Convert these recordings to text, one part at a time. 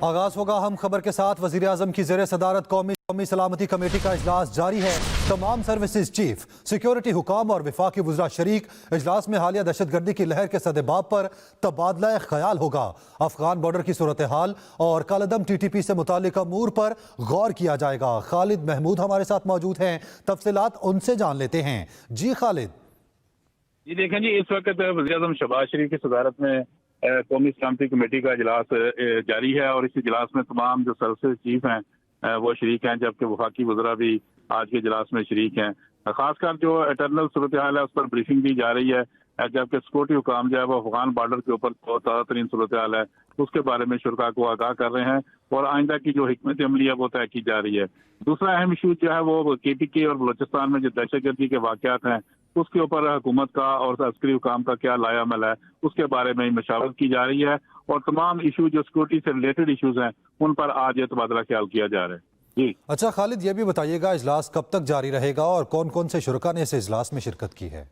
आगाज होगा हम खबर के साथ। वजीर आजम की ज़ेर सदारत कौमी सलामती कमेटी का इजलास जारी है। तमाम सर्विसेज चीफ, सिक्योरिटी हुकाम और वफाकी वज़रा शरीक। इजलास में हालिया दहशतगर्दी की लहर के सदेबाब पर तबादला ख्याल होगा। अफगान बॉर्डर की सूरत हाल और कालदम TTP से मुतालिक अमूर पर गौर किया जाएगा। खालिद महमूद हमारे साथ मौजूद हैं, तफसीलात उनसे जान लेते हैं। जी खालिद। जी देखें जी, इस वक्त वज़ीर आज़म शहबाज शरीफ की सदारत में कौमी सलामती कमेटी का इजलास जारी है और इस इजलास में तमाम जो सर्विसेज चीफ हैं वो शरीक हैं, जबकि वफाकी वज़रा भी आज के इजलास में शरीक हैं। खासकर जो इंटरनल सूरत हाल है उस पर ब्रीफिंग दी जा रही है, जबकि सिक्योरिटी हुकाम जो है वो अफगान बॉर्डर के ऊपर बहुत ताज़ा तरीन सूरत हाल है उसके बारे में शुरा को आगाह कर रहे हैं और आइंदा की जो हिकमत अमली है वो तय की जा रही है। दूसरा अहम इशू जो है वो KPK और बलोचिस्तान में जो दहशतगर्दी के वाक़यात हैं उसके ऊपर हुकूमत का और अस्करी हुकाम का क्या लायामल है उसके बारे में मशावरत की जा रही है और तमाम इशू जो सिक्योरिटी से रिलेटेड इशूज हैं उन पर आज ये तबादला ख्याल किया जा रहा है। जी अच्छा खालिद, ये भी बताइएगा इजलास कब तक जारी रहेगा और कौन कौन से शुरका ने इस इजलास में शिरकत की है?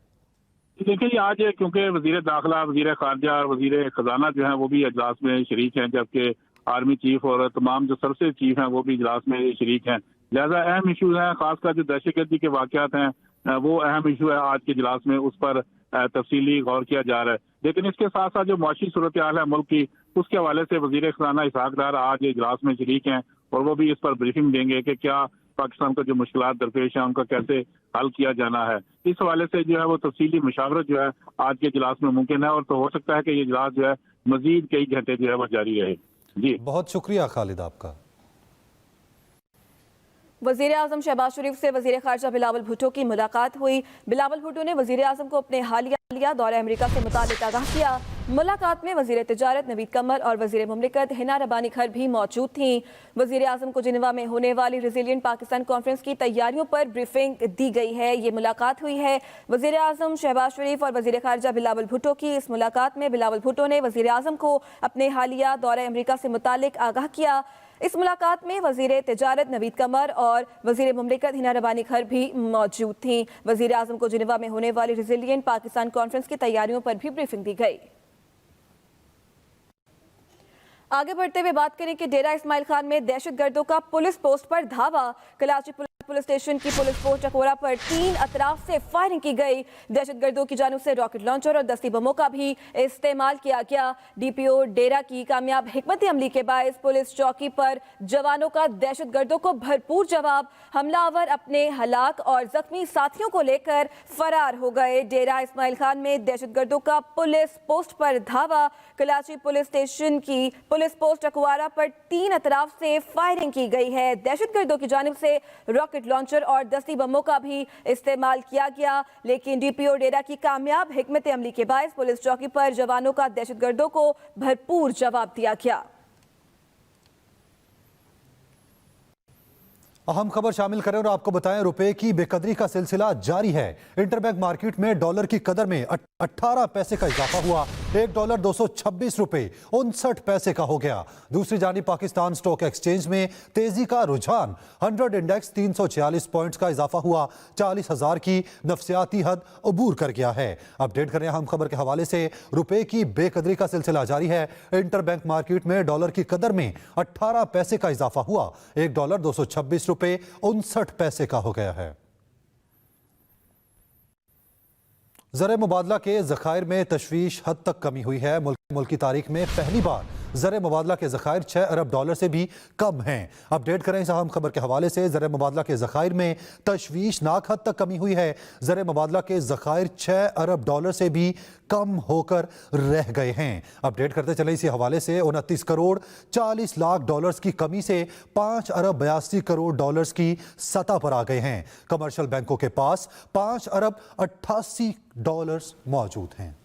देखिए आज क्योंकि वजीर दाखिला, वजीर खारजा और वजीर खजाना जो है वो भी इजलास में शरीक हैं, जबकि आर्मी चीफ और तमाम जो सर्विसेज चीफ हैं वो भी इजलास में शरीक हैं। लिहाजा अहम इशूज हैं, खासकर जो दहशतगर्दी के वाक़यात हैं वो अहम इशू है आज के इजलास में, उस पर तफसीली गौर किया जा रहा है। लेकिन इसके साथ साथ जो मुआशी सूरत हाल है मुल्क की, उसके हवाले से वजीर खजाना इसहाक डार आज इजलास में शरीक हैं और वो भी इस पर ब्रीफिंग देंगे कि क्या पाकिस्तान का जो मुश्किलात दरपेश है उनका कैसे हल किया जाना है। इस हवाले से जो है वो तफसीली मशावरत जो है आज के इजलास में मुमकिन है और तो हो सकता है कि ये इजलास जो है मजीद कई घंटे जो है वो जारी रहे। जी बहुत शुक्रिया खालिद आपका। वज़ीर आज़म शहबाज शरीफ से वज़ीर ख़ारजा बिलावल भुट्टो की मुलाकात हुई। बिलावल भुट्टो ने वज़ीर आज़म को अपने हालिया दौरे अमेरिका से मुतालिक आगाह किया। मुलाकात में वज़ीर तिजारत नवीद कमर और वज़ीर मुमलिकत हिना रबानी खर भी मौजूद थीं। वज़ीर आज़म को जिनेवा में होने वाली रेजिलिएंट पाकिस्तान कॉन्फ्रेंस की तैयारियों पर ब्रीफिंग दी गई है। ये मुलाकात हुई है वज़ीर आज़म शहबाज शरीफ और वज़ीर ख़ारजा बिलावल भुट्टो की। इस मुलाकात में बिलावल भुट्टो ने वज़ीर आज़म को अपने हालिया दौरे अमेरिका से मुतालिक आगाह किया। इस मुलाकात में वज़ीर तिजारत नवीद कमर और वज़ीर मुमलिकत हिना रबानी खर भी मौजूद थीं। वज़ीर आज़म को जिनेवा में होने वाली रेजिलिएंट पाकिस्तान कॉन्फ्रेंस की तैयारियों पर भी ब्रीफिंग दी गई। आगे बढ़ते हुए बात करें कि डेरा इस्माइल खान में दहशतगर्दों का पुलिस पोस्ट पर धावा। कराची पुलिस स्टेशन की पुलिस पोस्ट टकोरा पर 3 अतराफ से फायरिंग की गई। दहशतगर्दों की जानिब से रॉकेट लॉन्चर और दस्ती बमों का भी इस्तेमाल किया गया। DPO डेरा की कामयाब हिकमत अमली के बायस पुलिस चौकी पर जवानों का दहशतगर्दों को भरपूर जवाब। हमलावर अपने हलाक और जख्मी साथियों को लेकर फरार हो गए। डेरा इस्माइल खान में दहशतगर्दों का पुलिस पोस्ट पर धावा। कराची पुलिस स्टेशन की पुलिस पोस्ट टकुआरा पर 3 अतराफ से फायरिंग की गई है। दहशतगर्दों की जानिब से रॉकेट लॉन्चर और दस्ती बमों का भी इस्तेमाल किया गया, लेकिन DPO डेरा की कामयाब हिकमत अमली के बायस पुलिस चौकी पर जवानों का दहशतगर्दों को भरपूर जवाब दिया गया। अहम खबर शामिल करें और आपको बताएं, रुपए की बेकदरी का सिलसिला जारी है। इंटरबैंक मार्केट में डॉलर की कदर में 18 पैसे का इजाफा हुआ। $1 226 रुपए 59 पैसे का हो गया। दूसरी जानिब पाकिस्तान स्टॉक एक्सचेंज में तेजी का रुझान। 100 इंडेक्स 346 पॉइंट्स का इजाफा हुआ। 40,000 की नफसियाती हद अबूर कर गया है। अपडेट करें हम खबर के हवाले से, रुपए की बेकदरी का सिलसिला जारी है। इंटरबैंक मार्केट में डॉलर की कदर में 18 पैसे का इजाफा हुआ। $1 226 रुपए 59 पैसे का हो गया है। ज़र मुबादला के ज़खायर में तशवीश हद तक कमी हुई है। मुल्क की तारीख में पहली बार ज़र मुबादला के ज़खायर $6 अरब से भी कम हैं। अपडेट करें इस अहम खबर के हवाले से, ज़र मुबादला के ज़खायर में तशवीशनाक हद तक कमी हुई है। ज़र मुबादला के ज़खायर $6 अरब से भी कम होकर रह गए हैं। अपडेट करते चले इसी हवाले से, 29 करोड़ 40 लाख डॉलर्स की कमी से $5 अरब 82 करोड़ की सतह पर आ गए हैं। कमर्शियल बैंकों के पास $5 अरब 88 मौजूद हैं।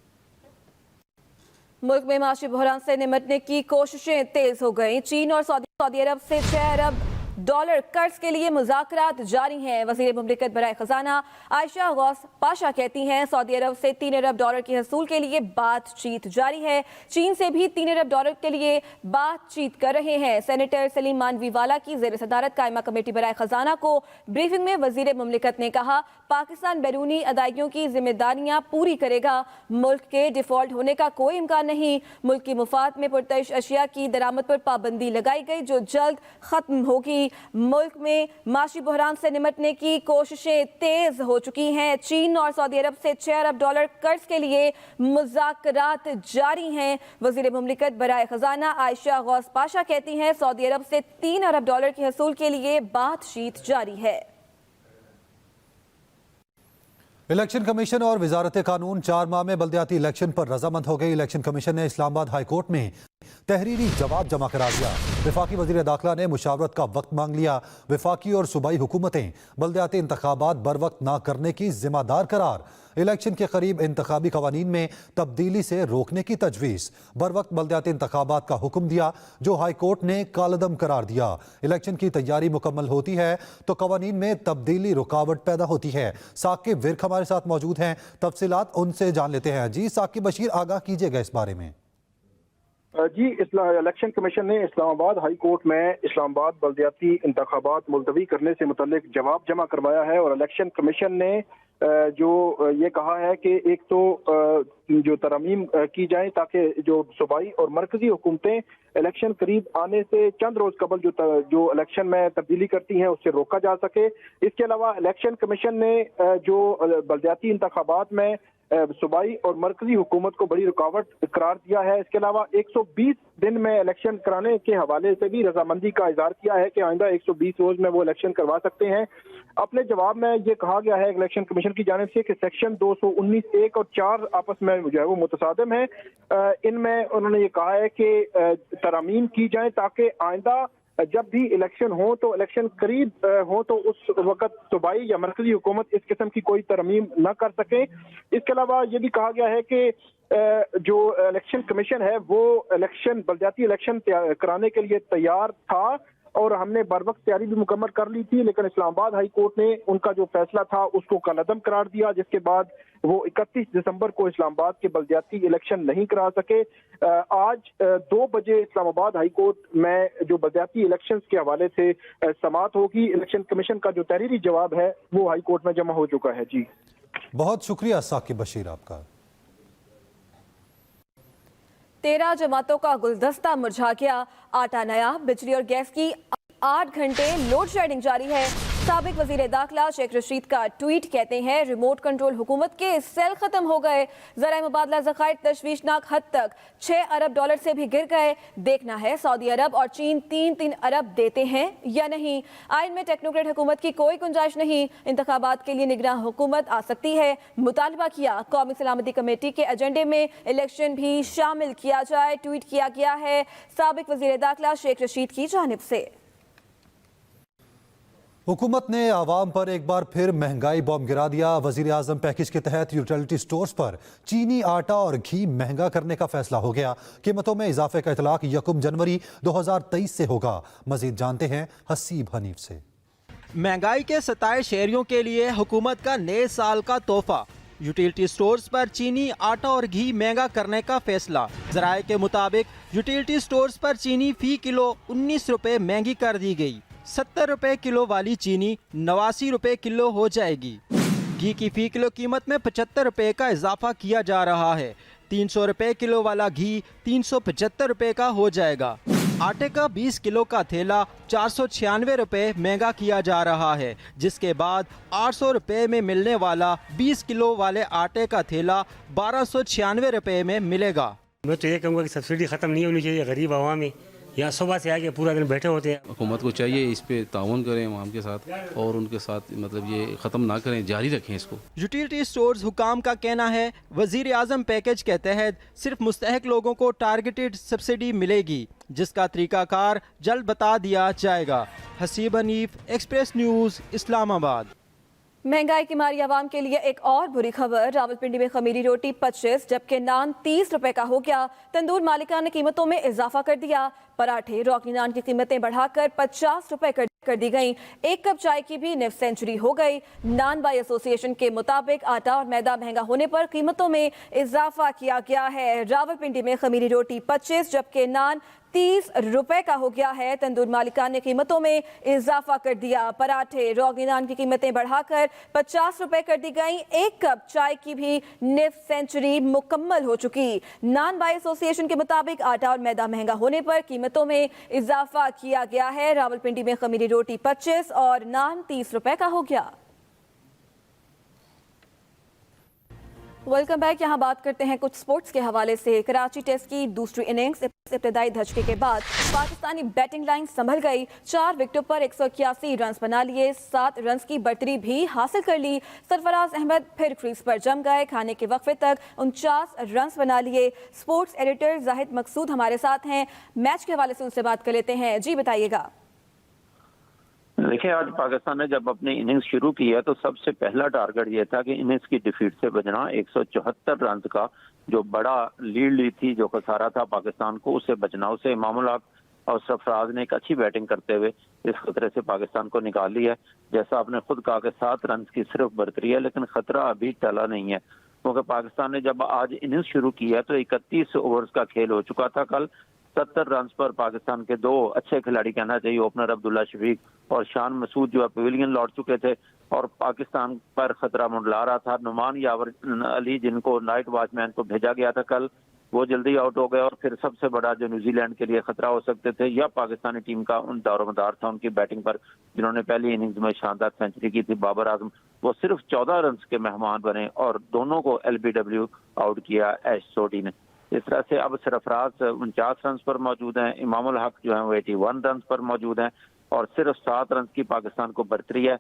मुल्क में माशी बहरान से निपटने की कोशिशें तेज हो गई। चीन और सऊदी अरब से $6 अरब डॉलर कर्ज के लिए मुज़ाकरात जारी हैं। वज़ीर मुमलिकत बराए खजाना आयशा गौस पाशा कहती हैं सऊदी अरब से 3 अरब डॉलर के हसूल के लिए बातचीत जारी है। चीन से भी 3 अरब डॉलर के लिए बातचीत कर रहे हैं। सेनेटर सलीम मानवीवाला की ज़ेर सदारत कायमा कमेटी बराए खजाना को ब्रीफिंग में वज़ीर मुमलिकत ने कहा पाकिस्तान बैरूनी अदायगियों की जिम्मेदारियां पूरी करेगा। मुल्क के डिफॉल्ट होने का कोई इम्कान नहीं। मुल्क की मुफाद में पुरतश अशिया की दरामद पर पाबंदी लगाई गई जो जल्द खत्म होगी। मुल्क में माशी बहरान से निपटने की कोशिशें तेज हो चुकी हैं। चीन और सऊदी अरब से 6 अरब डॉलर कर्ज के लिए मुज़ाकरात जारी हैं। वज़ीर मुमलिकत बराए खजाना आयशा गौस पाशा कहती हैं सऊदी अरब से 3 अरब डॉलर के हसूल के लिए बातचीत जारी है। इलेक्शन कमीशन और वजारत कानून 4 माह में बल्दियाती इलेक्शन पर रजामंद हो गई। इलेक्शन कमीशन ने इस्लामाबाद हाई कोर्ट में तहरीरी जवाब जमा करा दिया। वफाकी वज़ीर दाखिला ने मुशावरत का वक्त मांग लिया। वफाकी और सूबाई हुकूमतें बल्दियाती इंतखाबात बर वक्त ना करने की जिम्मेदार करार। इलेक्शन के करीब इंतखाबी कवानीन में तब्दीली से रोकने की तजवीज़। बर वक्त बल्दियाती इंतखाबात का हुक्म दिया जो हाई कोर्ट ने कालदम करार दिया। इलेक्शन की तैयारी मुकम्मल होती है तो कवानीन में तब्दीली रुकावट पैदा होती है। साकिब विर्क हमारे साथ मौजूद हैं, तफसीलात उनसे जान लेते हैं। जी साकिब बशीर, आगाह कीजिएगा इस बारे में। जी, इलेक्शन कमीशन ने इस्लामाबाद हाई कोर्ट में इस्लामाबाद बल्दियाती इंतखाबात मुलतवी करने से मुतल्लिक जवाब जमा करवाया है और इलेक्शन कमीशन ने जो ये कहा है कि एक तो जो तरमीम की जाए ताकि जो सूबाई और मरकजी हुकूमतें इलेक्शन करीब आने से चंद रोज कबल जो इलेक्शन में तब्दीली करती हैं उससे रोका जा सके। इसके अलावा इलेक्शन कमीशन ने जो बल्दियाती इंतखाबात में सूबाई और मरकजी हुकूमत को बड़ी रुकावट करार दिया है। इसके अलावा 120 दिन में इलेक्शन कराने के हवाले से भी रजामंदी का इजहार किया है कि आइंदा 120 रोज में वो इलेक्शन करवा सकते हैं। अपने जवाब में ये कहा गया है इलेक्शन कमीशन की जानिब से कि सेक्शन 219 1 और 4 आपस में जो है वो मुतसादिम है। इनमें उन्होंने ये कहा है कि तरमीम की जाए ताकि आइंदा जब भी इलेक्शन हो तो इलेक्शन करीब हो तो उस वक्त सूबाई या मरकजी हुकूमत इस किस्म की कोई तरमीम न कर सके। इसके अलावा ये भी कहा गया है कि जो इलेक्शन कमीशन है वो इलेक्शन बल्दियाती इलेक्शन कराने के लिए तैयार था और हमने बर वक्त तैयारी भी मुकम्मल कर ली थी, लेकिन इस्लामाबाद हाई कोर्ट ने उनका जो फैसला था उसको कलअदम करार दिया, जिसके बाद वो 31 दिसंबर को इस्लामाबाद के बल्दियाती इलेक्शन नहीं करा सके। आज 2 बजे इस्लामाबाद हाई कोर्ट में जो बल्दियाती इलेक्शन के हवाले से समाअत होगी। इलेक्शन कमीशन का जो तहरीरी जवाब है वो हाई कोर्ट में जमा हो चुका है। जी, बहुत शुक्रिया साकिब बशीर आपका। 13 जमातों का गुलदस्ता मुरझा गया। आटा नया, बिजली और गैस की 8 घंटे लोड शेडिंग जारी है। साबिक वजीर दाखिला शेख रशीद का ट्वीट कहते हैं रिमोट कंट्रोल हुकूमत के सेल खत्म हो गए। ज़राए मुबादला ज़खायर तशवीशनाक हद तक 6 अरब डॉलर से भी गिर गए। देखना है सऊदी अरब और चीन 3-3 अरब देते हैं या नहीं। आइन में टेक्नोक्रेट हुकूमत की कोई गुंजाइश नहीं। इंतखाबात के लिए निगरान हुकूमत आ सकती है। मुतालबा किया कौमी सलामती कमेटी के एजेंडे में इलेक्शन भी शामिल किया जाए। ट्वीट किया गया है साबिक वजीर दाखिला शेख रशीद की जानिब से। हुकूमत ने आवाम पर एक बार फिर महंगाई बॉम्ब गिरा दिया। वजीर आजम पैकेज के तहत यूटिलिटी स्टोर्स पर चीनी, आटा और घी महंगा करने का फैसला हो गया। कीमतों में इजाफे का इतलाक 1 जनवरी 2023 से होगा। मजीद जानते हैं हसीब हनीफ से। महंगाई के सताए शहरियों के लिए हुकूमत का नए साल का तोहफा, यूटिलिटी स्टोर्स पर चीनी, आटा और घी महंगा करने का फैसला। जराये के मुताबिक यूटिलिटी स्टोर्स पर चीनी फी किलो 19 रुपए महंगी कर दी गई। 70 रुपए किलो वाली चीनी 89 रुपए किलो हो जाएगी। घी की फी किलो कीमत में 75 रुपए का इजाफा किया जा रहा है। 300 रुपए किलो वाला घी 375 रुपए का हो जाएगा। आटे का 20 किलो का थैला 496 रुपए महंगा किया जा रहा है, जिसके बाद 800 रुपए में मिलने वाला 20 किलो वाले आटे का थैला 1296 रुपए में मिलेगा। मैं तो ये कहूँगा कि सब्सिडी ख़त्म नहीं होनी चाहिए। गरीब आवाम में यहाँ सुबह से आके पूरा दिन बैठे होते हैं। हुकूमत को चाहिए इस पे ताउन करें आवाम के साथ और उनके साथ मतलब ये ख़त्म ना करें, जारी रखें इसको। यूटिलिटी स्टोर्स हुकाम का कहना है वजीर आजम पैकेज के तहत सिर्फ मुस्तहक लोगों को टारगेटेड सब्सिडी मिलेगी, जिसका तरीकाकार जल्द बता दिया जाएगा। Haseeb Hanif, express news, Islamabad. महंगाई की मारी आवाम के लिए एक और बुरी खबर। रावलपिंडी में खमीरी रोटी 25 जबकि नान 30 रुपए का हो गया। तंदूर मालिकान ने कीमतों में इजाफा कर दिया। पराठे, रोकनी नान की कीमतें बढ़ाकर 50 रुपए कर कर दी गई। एक कप चाय की भी निफ सेंचुरी हो गई। नान बाई एसोसिएशन के मुताबिक आटा और मैदा महंगा होने पर कीमतों में इजाफा किया गया है। रावलपिंडी में खमीरी रोटी 25 जबकि नान 30 रुपए का हो गया है। तंदूर मालिकान ने कीमतों में इजाफा कर दिया। पराठे रोगी नान की कीमतें बढ़ाकर 50 रुपए कर दी गई। एक कप चाय की भी निफ सेंचुरी मुकम्मल हो चुकी। नान बाई एसोसिएशन के मुताबिक आटा और मैदा महंगा होने पर कीमतों में इजाफा किया गया है। रावलपिंडी में खमीरी रोटी 25 और नान 30 रुपए का हो गया। Welcome back. यहाँ बात करते हैं कुछ स्पोर्ट्स के हवाले से। कराची टेस्ट की दूसरी इनिंग्स इब्तदाई धचके के बाद पाकिस्तानी बैटिंग लाइन संभल गई। 4 विकेटों पर 181 रन बना लिए। 7 रन की बढ़तरी भी हासिल कर ली। सरफराज अहमद फिर क्रीज पर जम गए। खाने के वक्फे तक 49 रन बना लिए। स्पोर्ट्स एडिटर जाहिद मकसूद हमारे साथ हैं। मैच के हवाले से उनसे बात कर लेते हैं। जी बताइएगा। देखिए, आज पाकिस्तान ने जब अपनी इनिंग्स शुरू की है तो सबसे पहला टारगेट ये था कि इनिंग्स की डिफीट से बचना। 174 रन का जो बड़ा लीड ली थी, जो खसारा था पाकिस्तान को, उससे बचना। उसे इमामुल हक और सरफराज ने एक अच्छी बैटिंग करते हुए इस खतरे से पाकिस्तान को निकाल लिया है। जैसा आपने खुद कहा कि 7 रन की सिर्फ बढ़तरी है, लेकिन खतरा अभी टला नहीं है, क्योंकि पाकिस्तान ने जब आज इनिंग्स शुरू की है तो 31 ओवर्स का खेल हो चुका था। कल 70 रन पर पाकिस्तान के 2 अच्छे खिलाड़ी कहना चाहिए, ओपनर अब्दुल्ला शफीक और शान मसूद जो है पवेलियन लौट चुके थे और पाकिस्तान पर खतरा मंडला रहा था। नुमान यावर अली, जिनको नाइट वॉचमैन को भेजा गया था कल, वो जल्दी आउट हो गए और फिर सबसे बड़ा जो न्यूजीलैंड के लिए खतरा हो सकते थे या पाकिस्तानी टीम का उन दारोमदार था उनकी बैटिंग पर, जिन्होंने पहली इनिंग्स में शानदार सेंचुरी की थी, बाबर आजम, वो सिर्फ 14 रन के मेहमान बने और दोनों को LBW आउट किया एश सोडी ने। इस तरह से अब सरफराज 49 रन पर मौजूद हैं, इमामुल हक जो है वो 81 रन पर मौजूद हैं और सिर्फ 7 रन की पाकिस्तान को बढ़तरी है,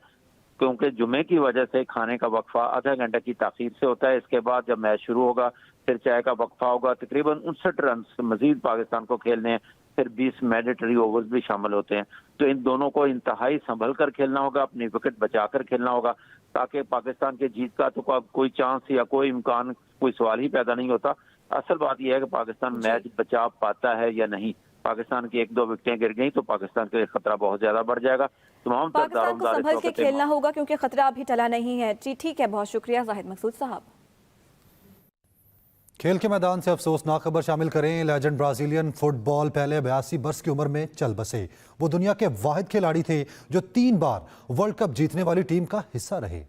क्योंकि जुमे की वजह से खाने का वक्फा आधा घंटे की ताखीर से होता है। इसके बाद जब मैच शुरू होगा फिर चाय का वक्फा होगा। तकरीबन 59 रन मजीद पाकिस्तान को खेलने हैं, फिर 20 मैंडेटरी ओवर्स भी शामिल होते हैं। तो इन दोनों को इंतहाई संभल कर खेलना होगा, अपनी विकेट बचा कर खेलना होगा, ताकि पाकिस्तान के जीत का तो कोई चांस या कोई इम्कान, कोई सवाल ही पैदा नहीं होता। असल बात यह है कि पाकिस्तान मैच बचा पाता है या नहीं। पाकिस्तान की 1-2 विकेटें गिर गई तो पाकिस्तान के लिए खतरा बहुत ज्यादा बढ़ जाएगा। तमाम पाकिस्तान को संभल के खेलना होगा क्योंकि खतरा अभी टला नहीं है। जी ठीक है, बहुत शुक्रिया जाहिद मकसूद साहब। खेल के मैदान से अफसोसनाक खबर शामिल करें। लेजेंड ब्राजीलियन फुटबॉल पहले 82 वर्ष की उम्र में चल बसे। वो दुनिया के वाहिद खिलाड़ी थे जो 3 बार वर्ल्ड कप जीतने वाली टीम का हिस्सा रहे।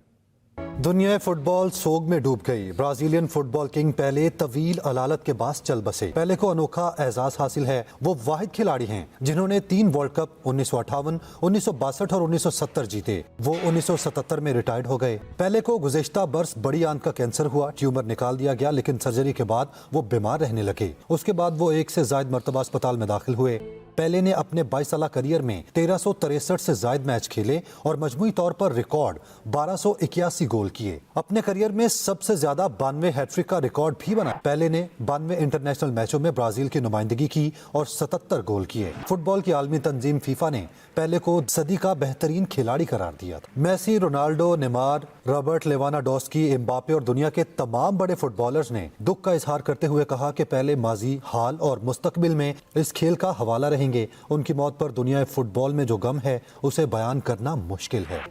दुनिया फुटबॉल सोग में डूब गई। ब्राजीलियन फुटबॉल किंग पहले तवील अलालत के बाद चल बसे। पहले को अनोखा एजाज हासिल है। वो वाहिद खिलाड़ी हैं जिन्होंने 3 वर्ल्ड कप 1958, 1962 और 1970 जीते। वो 1977 में रिटायर्ड हो गए। पहले को गुज़िश्ता बरस बड़ी आंत का कैंसर हुआ, ट्यूमर निकाल दिया गया, लेकिन सर्जरी के बाद वो बीमार रहने लगे। उसके बाद वो 1 से ज़ायद मरतबा अस्पताल में दाखिल हुए। पहले ने अपने 22 साल करियर में 1363 से ज़ायद मैच खेले और मजमूई तौर पर रिकॉर्ड 1281 गोल किए। अपने करियर में सबसे ज्यादा 92 हैट्रिक का रिकॉर्ड भी बना। पहले ने 92 इंटरनेशनल मैचों में ब्राजील की नुमाइंदगी की और 77 गोल किए। फुटबॉल की आलमी तंजीम फीफा ने पहले को सदी का बेहतरीन खिलाड़ी करार दिया था। Messi, Ronaldo, Neymar, Robert Lewandowski, Mbappe और दुनिया के तमाम बड़े फुटबॉलर्स ने दुख का इजहार करते हुए कहा कि पहले माजी, हाल और मुस्तकबिल में इस खेल का हवाला रहेंगे। उनकी मौत पर दुनिया फुटबॉल में जो गम है उसे बयान करना मुश्किल है।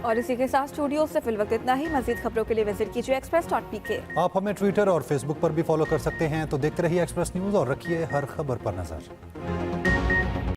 और इसी के साथ स्टूडियो से फिल वक्त इतना ही। मजीद खबरों के लिए विजिट कीजिए express.pk। आप हमें ट्विटर और फेसबुक पर भी फॉलो कर सकते हैं। तो देखते रहिए एक्सप्रेस न्यूज और रखिए हर खबर पर नजर।